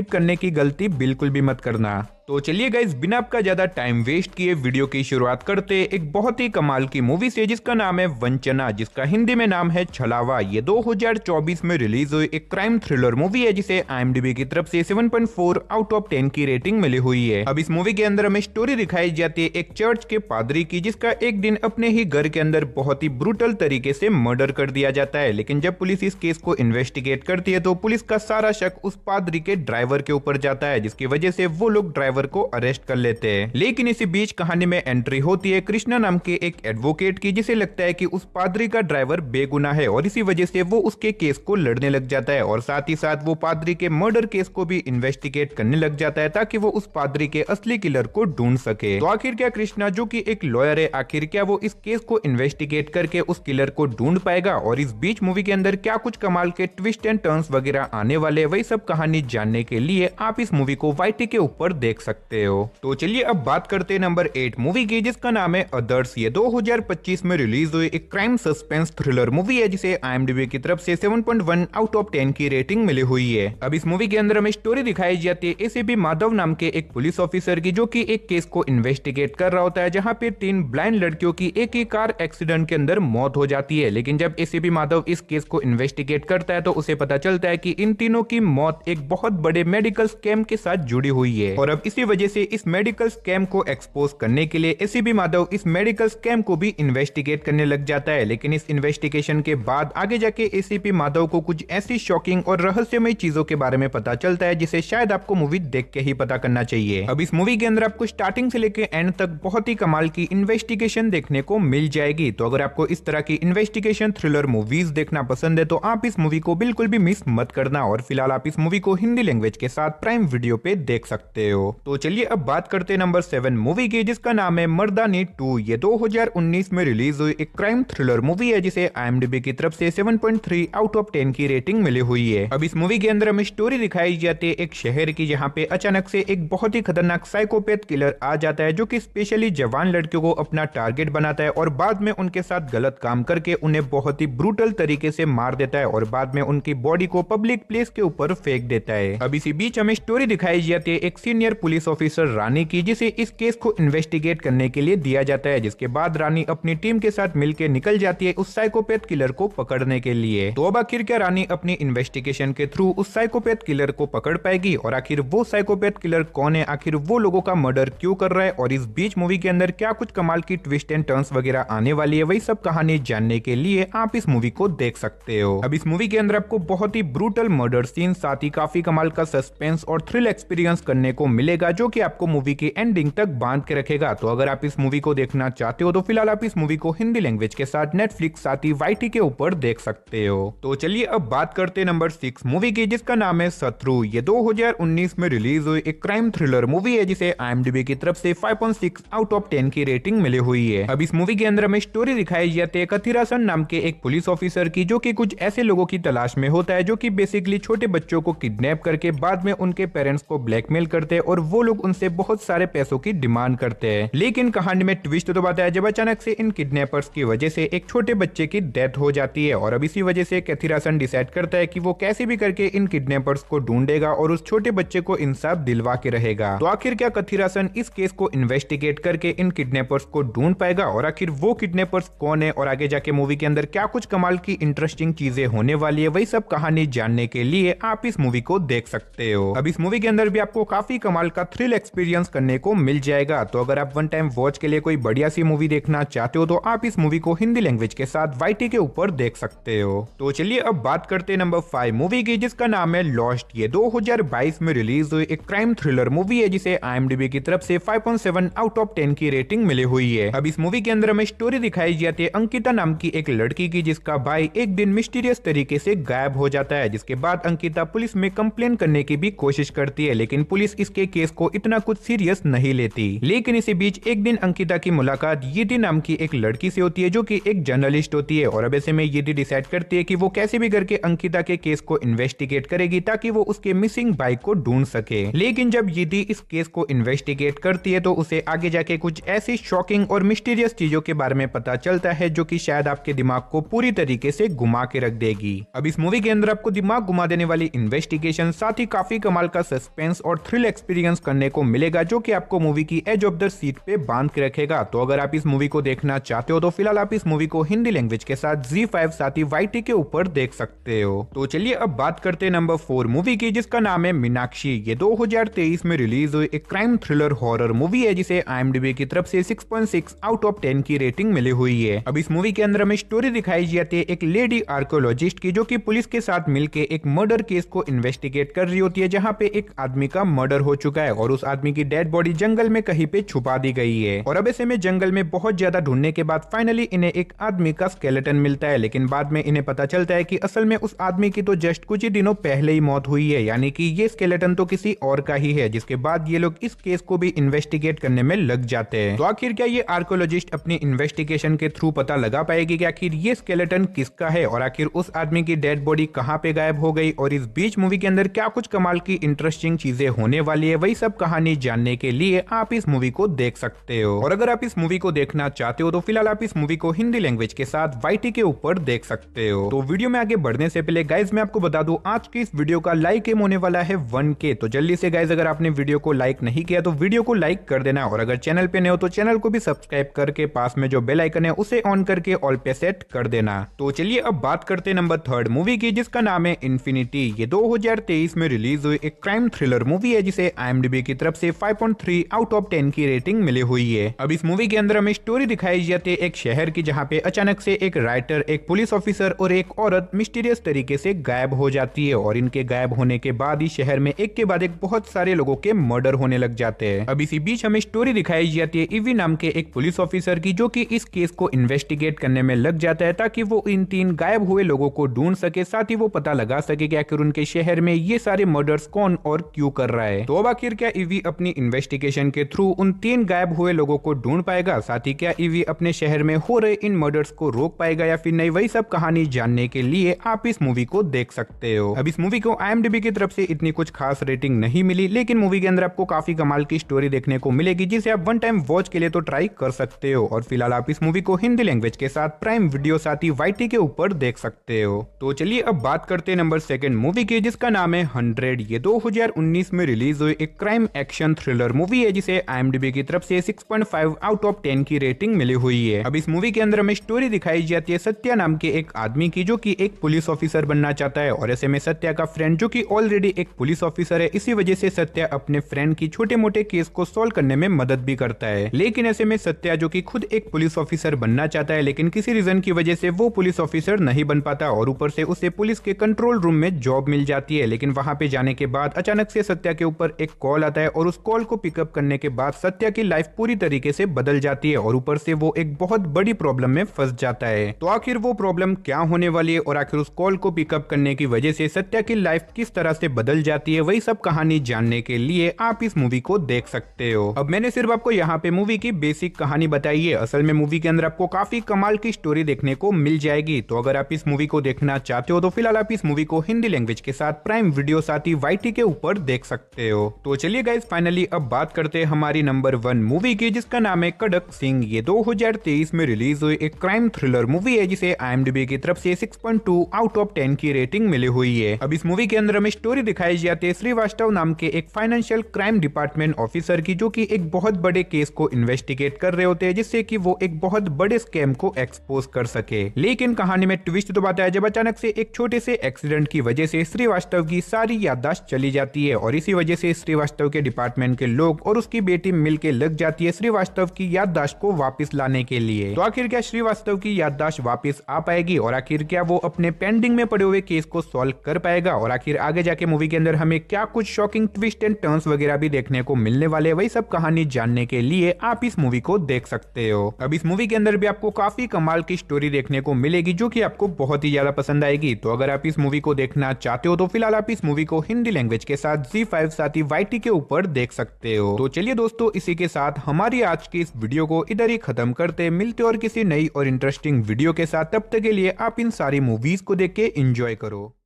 Skip करने की गलती बिल्कुल भी मत करना। तो चलिए गाइस, बिना आपका ज्यादा टाइम वेस्ट किए वीडियो की शुरुआत करते एक बहुत ही कमाल की मूवी से जिसका नाम है वंचना, जिसका हिंदी में नाम है छलावा। ये 2024 में रिलीज हुई एक क्राइम थ्रिलर मूवी है जिसे IMDb की तरफ से 7.4 आउट ऑफ 10 की रेटिंग मिली हुई है। अब इस मूवी के अंदर हमें स्टोरी दिखाई जाती है एक चर्च के पादरी की, जिसका एक दिन अपने ही घर के अंदर बहुत ही ब्रूटल तरीके से मर्डर कर दिया जाता है। लेकिन जब पुलिस इस केस को इन्वेस्टिगेट करती है तो पुलिस का सारा शक उस पादरी के ड्राइवर के ऊपर जाता है, जिसकी वजह से वो लोग ड्राइवर को अरेस्ट कर लेते हैं। लेकिन इसी बीच कहानी में एंट्री होती है कृष्णा नाम के एक एडवोकेट की, जिसे लगता है कि उस पादरी का ड्राइवर बेगुनाह है और इसी वजह से वो उसके केस को लड़ने लग जाता है और साथ ही साथ वो पादरी के मर्डर केस को भी इन्वेस्टिगेट करने लग जाता है ताकि वो उस पादरी के असली किलर को ढूंढ सके। तो आखिर क्या कृष्णा जो कि एक लॉयर है, आखिर क्या वो इस केस को इन्वेस्टिगेट करके उस किलर को ढूंढ पाएगा? और इस बीच मूवी के अंदर क्या कुछ कमाल के ट्विस्ट एंड टर्न्स वगैरह आने वाले, वही सब कहानी जानने के लिए आप इस मूवी को YT के ऊपर देख सकते हो। तो चलिए अब बात करते हैं नंबर 8 मूवी की, जिसका नाम है अदर्स। ये 2025 में रिलीज हुई एक क्राइम सस्पेंस थ्रिलर मूवी है जिसे IMDb की तरफ से 7.1 आउट ऑफ 10 की रेटिंग मिली हुई है। अब इस मूवी के अंदर हमें स्टोरी दिखाई जाती है ACP माधव नाम के एक पुलिस ऑफिसर की, जो कि एक केस को इन्वेस्टिगेट कर रहा होता है जहां पे 3 ब्लाइंड लड़कियों की एक ही कार एक्सीडेंट के अंदर मौत हो जाती है। लेकिन जब ACP माधव इस केस को इन्वेस्टिगेट करता है तो उसे पता चलता है कि इन तीनों की मौत एक बहुत बड़े मेडिकल स्कैम के साथ जुड़ी हुई है और अब इसी वजह से इस मेडिकल स्कैम को एक्सपोज करने के लिए ACP माधव इस मेडिकल स्कैम को भी इन्वेस्टिगेट करने लग जाता है। लेकिन इस इन्वेस्टिगेशन के बाद आगे जाके ACP माधव को कुछ ऐसी शॉकिंग और रहस्यमय चीजों के बारे में पता चलता है जिसे शायद आपको मूवी देख के ही पता करना चाहिए। अब इस मूवी के अंदर आपको स्टार्टिंग से लेके एंड तक बहुत ही कमाल की इन्वेस्टिगेशन देखने को मिल जाएगी। तो अगर आपको इस तरह की इन्वेस्टिगेशन थ्रिलर मूवीज देखना पसंद है तो आप इस मूवी को बिल्कुल भी मिस मत करना। और फिलहाल आप इस मूवी को हिंदी लैंग्वेज के साथ प्राइम वीडियो पे देख सकते हो। तो चलिए अब बात करते हैं नंबर 7 मूवी की, जिसका नाम है मर्दानी 2। ये 2019 में रिलीज हुई एक क्राइम थ्रिलर मूवी है जिसे IMDb की तरफ से 7.3 आउट ऑफ 10 की रेटिंग मिली हुई है। अब इस मूवी के अंदर हमें स्टोरी दिखाई जाती है एक शहर की, जहाँ पे अचानक से एक बहुत ही खतरनाक साइकोपैथ किलर आ जाता है जो कि स्पेशली जवान लड़कियों को अपना टारगेट बनाता है और बाद में उनके साथ गलत काम करके उन्हें बहुत ही ब्रूटल तरीके से मार देता है और बाद में उनकी बॉडी को पब्लिक प्लेस के ऊपर फेंक देता है। अब इसी बीच हमें स्टोरी दिखाई जाती है एक सीनियर पुलिस ऑफिसर रानी की, जिसे इस केस को इन्वेस्टिगेट करने के लिए दिया जाता है, जिसके बाद रानी अपनी टीम के साथ मिलकर निकल जाती है उस साइकोपैथ किलर को पकड़ने के लिए। तो अब आखिर क्या रानी अपनी इन्वेस्टिगेशन के थ्रू उस साइकोपैथ किलर को पकड़ पाएगी और आखिर वो साइकोपैथ किलर कौन है, आखिर वो लोगों का मर्डर क्यों कर रहा है और इस बीच मूवी के अंदर क्या कुछ कमाल की ट्विस्ट एंड टर्न्स वगैरह आने वाली है, वही सब कहानी जानने के लिए आप इस मूवी को देख सकते हो। अब इस मूवी के अंदर आपको बहुत ही ब्रूटल मर्डर सीन, साथ ही काफी कमाल का सस्पेंस और थ्रिल एक्सपीरियंस करने को मिलेगा जो कि आपको मूवी की एंडिंग तक बांध के रखेगा। तो अगर आप इस मूवी को देखना चाहते हो तो फिलहाल आप इस मूवी को हिंदी लैंग्वेज के साथ नेटफ्लिक्स साथ ही YT के ऊपर देख सकते हो। तो चलिए अब बात करते हैं नंबर 6 मूवी की, जिसका नाम है शत्रु। ये 2019 में रिलीज हुई एक क्राइम थ्रिलर मूवी है जिसे IMDb की तरफ से 5.6 आउट ऑफ 10 की रेटिंग मिली हुई है। अब इस मूवी के अंदर हमें स्टोरी दिखाई जाती है कथिरासन नाम के एक पुलिस ऑफिसर की, जो कि कुछ ऐसे लोगों की तलाश में होता है जो कि बेसिकली छोटे बच्चों को किडनैप करके बाद में उनके पेरेंट्स को ब्लैकमेल करते हैं और वो लोग उनसे बहुत सारे पैसों की डिमांड करते हैं। लेकिन कहानी में ट्विस्ट तो आता है जब अचानक से इन किडनैपर्स की वजह से एक छोटे बच्चे की डेथ हो जाती है और अब इसी वजह से कैथिरासन डिसाइड करता है कि वो कैसे भी करके इन किडनैपर्स को ढूंढेगा और उस छोटे बच्चे को इंसाफ दिलवा के रहेगा। तो आखिर क्या कैथिरासन इस केस को इन्वेस्टिगेट करके इन किडनैपर्स को ढूंढ पाएगा और आखिर वो किडनैपर्स कौन है और आगे जाके मूवी के अंदर क्या कुछ कमाल की इंटरेस्टिंग चीजें होने वाली है, वही सब कहानी जानने के लिए आप इस मूवी को देख सकते हो। अब इस मूवी के अंदर भी आपको काफी कमाल का थ्रिल एक्सपीरियंस करने को मिल जाएगा। तो अगर आप वन टाइम वॉच के लिए कोई बढ़िया सी मूवी देखना चाहते हो तो आप इस मूवी को हिंदी लैंग्वेज के साथ YT के ऊपर देख सकते हो। तो चलिए अब बात करते हैं नंबर 5 मूवी की, जिसका नाम है लॉस्ट। ये 2022 में रिलीज हुई एक क्राइम थ्रिलर मूवी है जिसे IMDb की तरफ से 5.7 आउट ऑफ 10 की रेटिंग मिली हुई है। अब इस मूवी के अंदर हमें स्टोरी दिखाई जाती है अंकिता नाम की एक लड़की की, जिसका भाई एक दिन मिस्टीरियस तरीके से गायब हो जाता है, जिसके बाद अंकिता पुलिस में कंप्लेन करने की भी कोशिश करती है। लेकिन पुलिस इसके केस केस को इतना कुछ सीरियस नहीं लेती। लेकिन इसी बीच एक दिन अंकिता की मुलाकात यिदी नाम की एक लड़की से होती है जो कि एक जर्नलिस्ट होती है। और अब ऐसे में यिदी डिसाइड करती है कि वो कैसे भी करके अंकिता के केस को इन्वेस्टिगेट करेगी ताकि वो उसके मिसिंग बाइक को ढूंढ सके। लेकिन जब यिदी इस केस को इन्वेस्टिगेट करती है तो उसे आगे जाके कुछ ऐसी शॉकिंग और मिस्टीरियस चीजों के बारे में पता चलता है जो कि शायद आपके दिमाग को पूरी तरीके से घुमा के रख देगी। अब इस मूवी के अंदर आपको दिमाग घुमा देने वाली इन्वेस्टिगेशन, साथ ही काफी कमाल का सस्पेंस और थ्रिल एक्सपीरियंस करने को मिलेगा जो कि आपको मूवी की एज ऑफ द सीट पे बांध के रखेगा। तो अगर आप इस मूवी को देखना चाहते हो तो फिलहाल आप इस मूवी को हिंदी लैंग्वेज के साथ ZEE5 साथ ही YT के ऊपर देख सकते हो। तो चलिए अब बात करते हैं नंबर 4 मूवी की, जिसका नाम है मीनाक्षी। ये 2023 में रिलीज हुई एक क्राइम थ्रिलर हॉरर मूवी है जिसे IMDb की तरफ से 6.6 आउट ऑफ 10 की रेटिंग मिली हुई है। अब इस मूवी के अंदर हमें स्टोरी दिखाई जाती है एक लेडी आर्कोलॉजिस्ट की जो कि पुलिस के साथ मिलकर एक मर्डर केस को इन्वेस्टिगेट कर रही होती है जहाँ पे एक आदमी का मर्डर हो चुका है और उस आदमी की डेड बॉडी जंगल में कहीं पे छुपा दी गई है। और अब ऐसे में जंगल में बहुत ज्यादा ढूंढने के बाद फाइनली इन्हें एक आदमी का स्केलेटन मिलता है। लेकिन बाद में इन्हें पता चलता है कि असल में उस आदमी की तो जस्ट कुछ ही दिनों पहले ही मौत हुई है, यानी कि ये स्केलेटन तो किसी और का ही है। जिसके बाद ये लोग इस केस को भी इन्वेस्टिगेट करने में लग जाते हैं। तो आखिर क्या ये आर्कोलॉजिस्ट अपनी इन्वेस्टिगेशन के थ्रू पता लगा पाएगी कि आखिर ये स्केलेटन किसका है और आखिर उस आदमी की डेड बॉडी कहाँ पे गायब हो गई, और इस बीच मूवी के अंदर क्या कुछ कमाल की इंटरेस्टिंग चीजें होने वाली है, वही सब कहानी जानने के लिए आप इस मूवी को देख सकते हो। और अगर आप इस मूवी को देखना चाहते हो तो फिलहाल आप इस मूवी को हिंदी लैंग्वेज के साथ YT के ऊपर देख सकते हो। तो वीडियो में आगे बढ़ने से पहले गाइज मैं आपको बता दूं आज की इस वीडियो का लाइक एम होने वाला है 1K। तो जल्दी से गाइज अगर आपने वीडियो को लाइक नहीं किया तो वीडियो को लाइक कर देना, और अगर चैनल पे नए हो तो चैनल को भी सब्सक्राइब करके पास में जो बेल आइकन है उसे ऑन करके ऑल पे सेट कर देना। तो चलिए अब बात करते हैं नंबर 3 मूवी की, जिसका नाम है इन्फिनिटी। ये 2023 में रिलीज हुई एक क्राइम थ्रिलर मूवी है जिसे IMDb की तरफ से 5.3 आउट ऑफ 10 की रेटिंग मिली हुई है। अब इस मूवी के अंदर हमें स्टोरी दिखाई जाती है एक शहर की जहाँ पे अचानक से एक राइटर, एक पुलिस ऑफिसर और एक औरत मिस्टीरियस तरीके से गायब हो जाती है। और इनके गायब होने के बाद ही शहर में एक के बाद एक बहुत सारे लोगों के मर्डर होने लग जाते हैं। अब इसी बीच हमें स्टोरी दिखाई जाती है ईवी नाम के एक पुलिस ऑफिसर की जो कि इस केस को इन्वेस्टिगेट करने में लग जाता है ताकि वो इन 3 गायब हुए लोगों को ढूंढ सके, साथ ही वो पता लगा सके कि आखिर उनके शहर में ये सारे मर्डर्स कौन और क्यों कर रहा है। तो अब आखिर क्या ईवी अपनी इन्वेस्टिगेशन के थ्रू उन 3 गायब हुए लोगों को ढूंढ पाएगा, साथ ही क्या ईवी अपने शहर में हो रहे इन मर्डर्स को रोक पाएगा या फिर नहीं, वही सब कहानी जानने के लिए आप इस मूवी को देख सकते हो। अब इस मूवी को IMDb की तरफ से इतनी कुछ खास रेटिंग नहीं मिली, लेकिन मूवी के अंदर आपको काफी कमाल की स्टोरी देखने को मिलेगी जिसे आप वन टाइम वॉच के लिए तो ट्राई कर सकते हो। और फिलहाल आप इस मूवी को हिंदी लैंग्वेज के साथ प्राइम वीडियो साथ ही YT के ऊपर देख सकते हो। तो चलिए अब बात करते हैं नंबर 2 मूवी की, जिसका नाम है 100। ये 2019 में रिलीज हुई एक क्राइम एक्शन थ्रिलर मूवी है जिसे IMDb की तरफ से 6.5 आउट ऑफ 10 की रेटिंग मिली हुई है। अब इस मूवी के अंदर हमें स्टोरी दिखाई जाती है सत्या नाम के एक आदमी की जो कि एक पुलिस ऑफिसर बनना चाहता है। और ऐसे में सत्या का फ्रेंड जो कि ऑलरेडी एक पुलिस ऑफिसर है, इसी वजह से सत्या अपने फ्रेंड की छोटे मोटे केस को सॉल्व करने में मदद भी करता है। लेकिन ऐसे में सत्या जो कि खुद एक पुलिस ऑफिसर बनना चाहता है, लेकिन किसी रीजन की वजह से वो पुलिस ऑफिसर नहीं बन पाता और ऊपर से उसे पुलिस के कंट्रोल रूम में जॉब मिल जाती है। लेकिन वहां पे जाने के बाद अचानक से सत्या के ऊपर एक कॉल आता है और उस कॉल को पिकअप करने के बाद सत्या की लाइफ पूरी तरीके से बदल जाती है और ऊपर से वो एक बहुत बड़ी प्रॉब्लम में फंस जाता है। तो आखिर वो प्रॉब्लम क्या होने वाली है और आखिर उस कॉल को पिकअप करने की वजह से सत्या की लाइफ किस तरह से बदल जाती है, वही सब कहानी जानने के लिए आप इस मूवी को देख सकते हो। अब मैंने सिर्फ आपको यहाँ पे मूवी की बेसिक कहानी बताई है, असल में मूवी के अंदर आपको काफी कमाल की स्टोरी देखने को मिल जाएगी। तो अगर आप इस मूवी को देखना चाहते हो तो फिलहाल आप इस मूवी को हिंदी लैंग्वेज के साथ प्राइम वीडियो साथ ही YT के ऊपर देख सकते हो। तो चलिए गाइस फाइनली अब बात करते हैं हमारी नंबर 1 मूवी की, जिसका नाम है कड़क सिंह। ये 2023 में रिलीज हुई एक क्राइम थ्रिलर मूवी है जिसे IMDb की तरफ से 6.2 आउट ऑफ 10 की रेटिंग मिली हुई है। अब इस मूवी के अंदर हमें स्टोरी दिखाई जाती है श्रीवास्तव नाम के एक फाइनेंशियल क्राइम डिपार्टमेंट ऑफिसर की जो कि एक बहुत बड़े केस को इन्वेस्टिगेट कर रहे होते हैं जिससे कि वो एक बहुत बड़े स्कैम को एक्सपोज कर सके। लेकिन कहानी में ट्विस्ट तो आता है जब अचानक से एक छोटे से एक्सीडेंट की वजह से श्रीवास्तव की सारी याददाश्त चली जाती है और इसी वजह से श्रीवास्तव के डिपार्टमेंट के लोग और उसकी बेटी मिलकर लग जाती है श्रीवास्तव की याददाश्त को वापस लाने के लिए। तो आखिर क्या श्रीवास्तव की याददाश्त वापस आ पाएगी और आखिर क्या वो अपने पेंडिंग में पड़े हुए केस को सॉल्व कर पाएगा और आखिर आगे जाके मूवी के अंदर हमें क्या कुछ शॉकिंग ट्विस्ट एंड टर्न्स वगैरह भी देखने को मिलने वाले, वही सब कहानी जानने के लिए आप इस मूवी को देख सकते हो। अब इस मूवी के अंदर भी आपको काफी कमाल की स्टोरी देखने को मिलेगी जो कि आपको बहुत ही ज्यादा पसंद आएगी। तो अगर आप इस मूवी को देखना चाहते हो तो फिलहाल आप इस मूवी को हिंदी लैंग्वेज के साथ ZEE5 साथ ही YT OTT के ऊपर देख सकते हो। तो चलिए दोस्तों, इसी के साथ हमारी आज की इस वीडियो को इधर ही खत्म करते, मिलते और किसी नई और इंटरेस्टिंग वीडियो के साथ। तब तक के लिए आप इन सारी मूवीज को देख के एंजॉय करो।